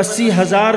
80,000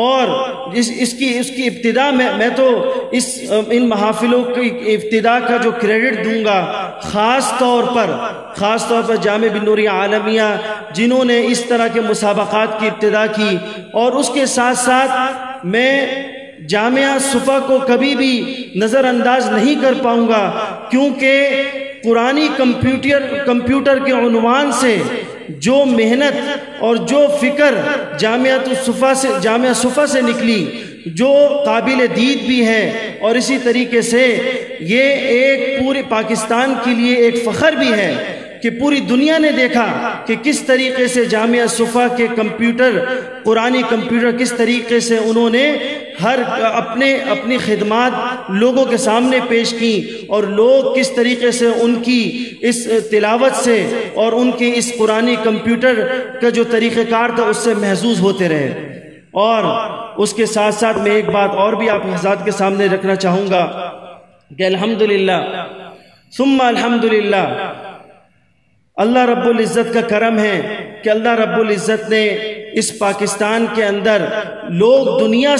اور اس کی ابتدا میں تو ان محافلوں کی ابتدا کا جو کریڈٹ دوں گا خاص طور پر جامع بن نوریہ عالمیہ، جنہوں نے اس طرح کے مسابقات کی ابتدا کی، اور اس کے ساتھ ساتھ میں جامعہ صفا کو کبھی بھی نظر انداز نہیں کر پاؤں گا، کیونکہ قرآنی کمپیوٹر کے عنوان سے جو محنت اور جو فکر جامعہ صفا سے نکلی، جو قابل دید بھی ہے، اور اسی طریقے سے یہ ایک پورے پاکستان کے لیے ایک فخر بھی ہے کہ پوری دنیا نے دیکھا کہ کس طریقے سے جامعہ صفا کے قرآنی کمپیوٹر کس طریقے سے انہوں نے اپنی خدمات لوگوں کے سامنے پیش کی، اور لوگ کس طریقے سے ان کی اس تلاوت سے اور ان کی اس قرآنی کمپیوٹر کا جو طریقہ کار تھا اس سے محظوظ ہوتے رہے۔ اور اس کے ساتھ ساتھ میں ایک بات اور بھی آپ حضرات کے سامنے رکھنا چاہوں گا کہ الحمدللہ ثم الحمدللہ، اللہ رب العزت کا کرم ہے کہ اللہ رب العزت نے اس پاکستان کے اندر لوگ دنیا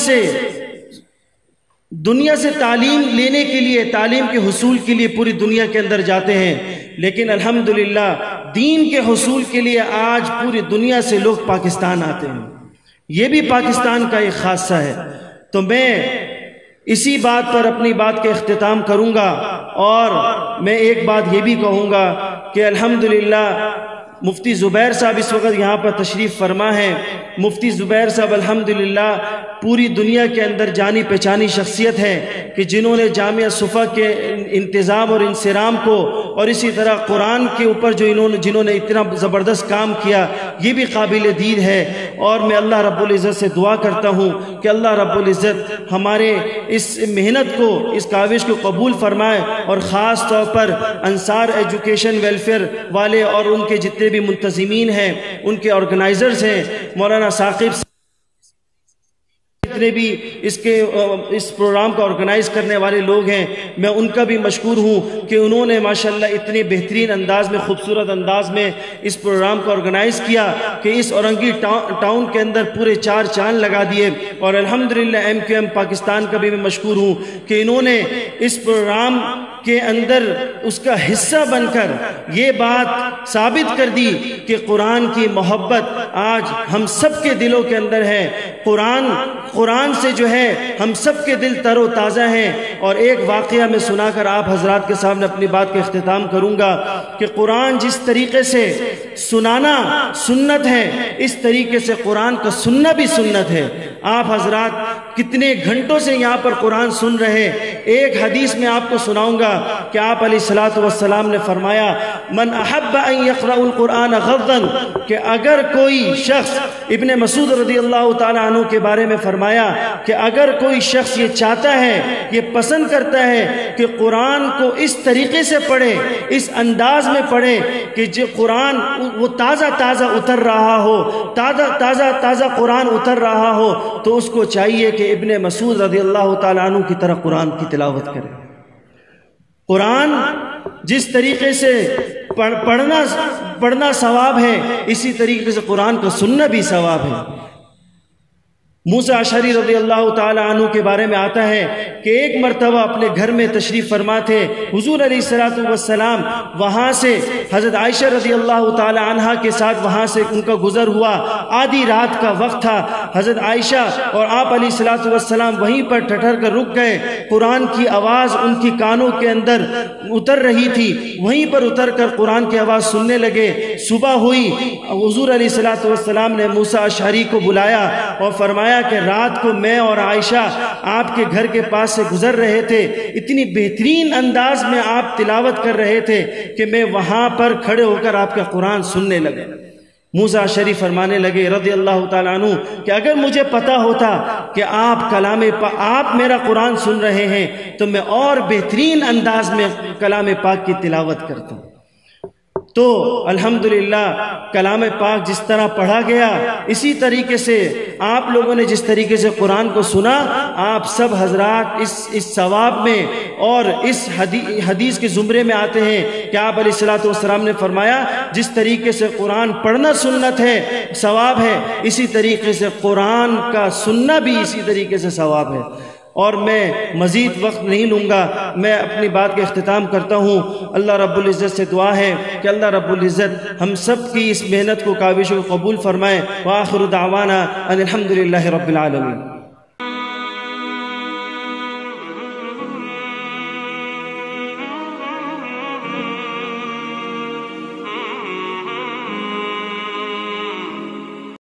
سے تعلیم لینے کے لیے، تعلیم کے حصول کے لیے پوری دنیا کے اندر جاتے ہیں، لیکن الحمدللہ دین کے حصول کے لیے آج پوری دنیا سے لوگ پاکستان آتے ہیں۔ یہ بھی پاکستان کا ایک خاصہ ہے۔ تو میں اسی بات پر اپنی بات کا اختتام کروں گا، اور میں ایک بات یہ بھی کہوں گا کہ الحمدللہ مفتی زبیر صاحب اس وقت یہاں پر تشریف فرما ہے۔ مفتی زبیر صاحب الحمدللہ پوری دنیا کے اندر جانی پہچانی شخصیت ہے کہ جنہوں نے جامعہ صفا کے انتظام اور انصرام کو، اور اسی طرح قرآن کے اوپر جنہوں نے اتنا زبردست کام کیا، یہ بھی قابل دید ہے۔ اور میں اللہ رب العزت سے دعا کرتا ہوں کہ اللہ رب العزت ہمارے اس محنت کو، اس کاوش کو قبول فرمائے، اور خاص طور پر انصار ایجوکیشن ویلفیئر والے اور ان کے جتنے بھی منتظمین ہیں، ان کے آرگنائزرز ہیں، مولانا ثاقب جتنے بھی اس پروگرام کو آرگنائز کرنے والے لوگ ہیں، میں ان کا بھی مشکور ہوں کہ انہوں نے ماشاءاللہ اتنے بہترین انداز میں، خوبصورت انداز میں اس پروگرام کو آرگنائز کیا کہ اس اورنگی ٹاؤن کے اندر پورے 4 چاند لگا دیے۔ اور الحمدللہ MQM پاکستان کا بھی میں مشکور ہوں کہ انہوں نے اس پروگرام کے اندر اس کا حصہ بن کر یہ بات ثابت کر دی کہ قرآن کی محبت آج ہم سب کے دلوں کے اندر ہے۔ قرآن سے جو ہے ہم سب کے دل تر و تازہ ہیں۔ اور ایک واقعہ میں سنا کر آپ حضرات کے سامنے اپنی بات کا اختتام کروں گا کہ قرآن جس طریقے سے سنانا سنت ہے، اس طریقے سے قرآن کا سننا بھی سنت ہے۔ آپ حضرات کتنے گھنٹوں سے یہاں پر قرآن سن رہے۔ ایک حدیث میں آپ کو سناؤں گا کہ آپ علیہ الصلوۃ نے فرمایا من احب ان یقرأ القرآن غضا، کہ اگر کوئی شخص، ابن مسعود رضی اللہ تعالی عنہ کے بارے میں فرمایا کہ اگر کوئی شخص یہ چاہتا ہے، یہ پسند کرتا ہے کہ قرآن کو اس طریقے سے پڑھے، اس انداز میں پڑھے کہ جو قرآن وہ تازہ اتر رہا ہو، تازہ قرآن اتر رہا ہو، تو اس کو چاہیے کہ ابن مسعود رضی اللہ تعالی عنہ کی طرح قرآن کی تلاوت کرے۔ قرآن جس طریقے سے پڑھنا ثواب ہے، اسی طریقے سے قرآن کو سننا بھی ثواب ہے۔ موسیٰ اشعری رضی اللہ تعالی عنہ کے بارے میں آتا ہے کہ ایک مرتبہ اپنے گھر میں تشریف فرما تھے حضور علیہ السلام، وہاں سے حضرت عائشہ رضی اللہ تعالی عنہ کے ساتھ وہاں سے ان کا گزر ہوا، آدھی رات کا وقت تھا، حضرت عائشہ اور آپ علیہ السلام وہیں پر ٹھہر کر رک گئے، قرآن کی آواز ان کی کانوں کے اندر اتر رہی تھی، وہیں پر اتر کر قرآن کی آواز سننے لگے۔ صبح ہوئی، حضور علیہ السلام نے موسیٰ اشعری کو بلایا اور فرمایا کہ رات کو میں اور عائشہ آپ کے گھر کے پاس سے گزر رہے تھے، اتنی بہترین انداز میں آپ تلاوت کر رہے تھے کہ میں وہاں پر کھڑے ہو کر آپ کا قرآن سننے لگا۔ موسیٰ اشعری فرمانے لگے رضی اللہ تعالیٰ عنہ کہ اگر مجھے پتا ہوتا کہ آپ میرا قرآن سن رہے ہیں تو میں اور بہترین انداز میں کلام پاک کی تلاوت کرتا ہوں۔ تو الحمدللہ کلام پاک جس طرح پڑھا گیا اسی طریقے سے آپ لوگوں نے جس طریقے سے قرآن کو سنا، آپ سب حضرات اس ثواب میں اور اس حدیث کے زمرے میں آتے ہیں کہ آپ علیہ الصلوۃ والسلام نے فرمایا جس طریقے سے قرآن پڑھنا سنت ہے، ثواب ہے، اسی طریقے سے قرآن کا سننا بھی اسی طریقے سے ثواب ہے۔ اور میں مزید وقت نہیں لوں گا، میں اپنی بات کا اختتام کرتا ہوں۔ اللہ رب العزت سے دعا ہے کہ اللہ رب العزت ہم سب کی اس محنت کو، کاوشوں کو قبول فرمائے۔ وآخر دعوانا ان الحمدللہ رب العالمین۔